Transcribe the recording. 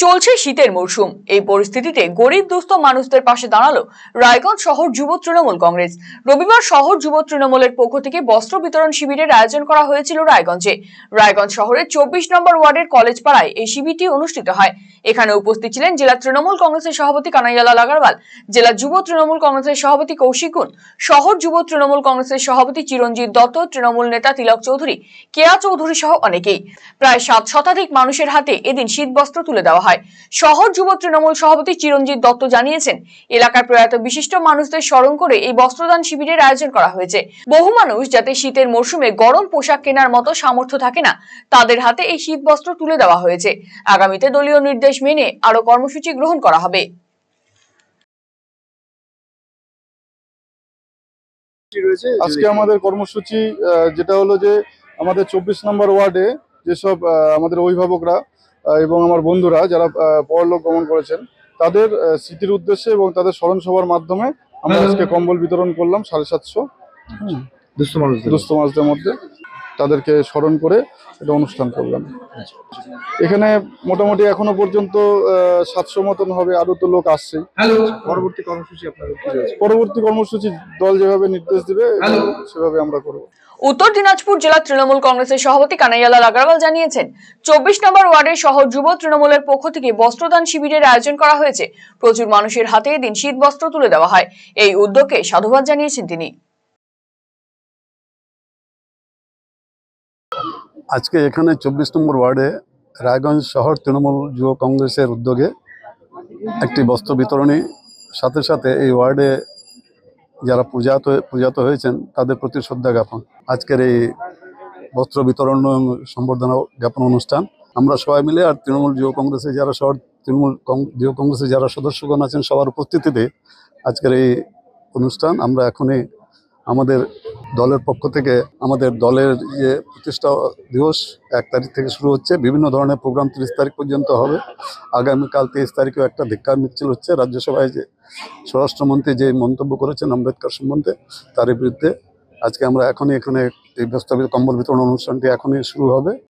চলছে শীতের মরশুম। এই পরিস্থিতিতে গরিব দুস্থ মানুষদের পাশে দাঁড়ালো রায়গঞ্জ শহর যুব তৃণমূল কংগ্রেস। রবিবার শহর যুব তৃণমূলের পক্ষ থেকে বস্ত্র বিতরণ শিবিরের আয়োজন করা হয়েছিল রায়গঞ্জে। রায়গঞ্জ শহরের 24 নম্বর ওয়ার্ডের কলেজ পাড়ায় এই শিবিরটি অনুষ্ঠিত হয়। এখানে উপস্থিত ছিলেন জেলা তৃণমূল কংগ্রেসের সভাপতি কানাইয়ালাল আগারওয়াল, জেলা যুব তৃণমূল কংগ্রেসের সভাপতি কৌশিক গুণ, শহর যুব তৃণমূল কংগ্রেসের সভাপতি চিরঞ্জিত দত্ত, তৃণমূল নেতা তিলক চৌধুরী, কেয়া চৌধুরী সহ অনেকেই। প্রায় 7 শতাধিক মানুষের হাতে এদিন শীত বস্ত্র তুলে দেওয়া হয়। শহর যুব তৃণমূল সভাপতি চিরঞ্জিত দত্ত জানিয়েছেন, এলাকার প্রয়াত বিশিষ্ট মানুষদের স্মরণ করে এই বস্ত্রদান শিবিরের আয়োজন করা হয়েছে। বহু মানুষ যাতে শীতের মরশুমে গরম পোশাক কেনার মতো সামর্থ্য থাকে না, তাদের হাতে এই শীত বস্ত্র তুলে দেওয়া হয়েছে। আগামীতে দলীয় নির্দেশ মেনে আরো কর্মসূচি গ্রহণ করা হবে। আজকে আমাদের কর্মসূচি যেটা হলো যে আমাদের 24 নম্বর ওয়ার্ডে যেসব আমাদের অভিভাবকরা এবং আমার বন্ধুরা যারা পরলোক গমন করেছেন তাদের স্মৃতির উদ্দেশ্যে এবং তাদের স্মরণ সভার মাধ্যমে আমরা আজকে কম্বল বিতরণ করলাম 750 দুস্থ মানুষদের মধ্যে, তাদেরকে স্মরণ করে এটা অনুষ্ঠান করলাম। এখানে মোটামুটি এখনো পর্যন্ত 700 মতন হবে, আরো তো লোক আসছে। পরবর্তী কর্মসূচি দল যেভাবে নির্দেশ দিবে সেভাবে আমরা করব। উত্তর দিনাজপুর জেলা তৃণমূল কংগ্রেসের সভাপতি কানাইয়ালাল আগারওয়াল জানিয়েছেন, 24 নম্বর ওয়ার্ডের শহর যুব তৃণমূলের পক্ষ থেকে বস্ত্রদান শিবিরের আয়োজন করা হয়েছে। প্রচুর মানুষের হাতে এদিন শীত বস্ত্র তুলে দেওয়া হয়। এই উদ্যোগকে সাধুবাদ জানিয়েছেন তিনি। আজকে এখানে 24 নম্বর ওয়ার্ডে রায়গঞ্জ শহর তৃণমূল যুব কংগ্রেসের উদ্যোগে একটি বস্ত্র বিতরণী, সাথে সাথে এই ওয়ার্ডে যারা পূজাত হয়েছেন তাদের প্রতি শ্রদ্ধা জ্ঞাপন। আজকের এই বস্ত্র বিতরণ সম্বর্ধনা জ্ঞাপন অনুষ্ঠান আমরা সবাই মিলে আর তৃণমূল যুব কংগ্রেসে যারা যুব কংগ্রেসের যারা সদস্যগণ আছেন সবার উপস্থিতিতে আজকের এই অনুষ্ঠান। আমরা এখনই আমাদের দলের পক্ষ থেকে আমাদের দলের যে প্রতিষ্ঠা দিবস 1 তারিখ থেকে শুরু হচ্ছে, বিভিন্ন ধরনের প্রোগ্রাম 30 তারিখ পর্যন্ত হবে। আগামীকাল 23 তারিখেও একটা ধিক্কার মিছিল হচ্ছে। রাজ্যসভায় যে স্বরাষ্ট্রমন্ত্রী যে মন্তব্য করেছেন আম্বেদকর সম্বন্ধে, তার বিরুদ্ধে আজকে আমরা এখনই এখানে এই কম্বল বিতরণ অনুষ্ঠানটি এখনই শুরু হবে।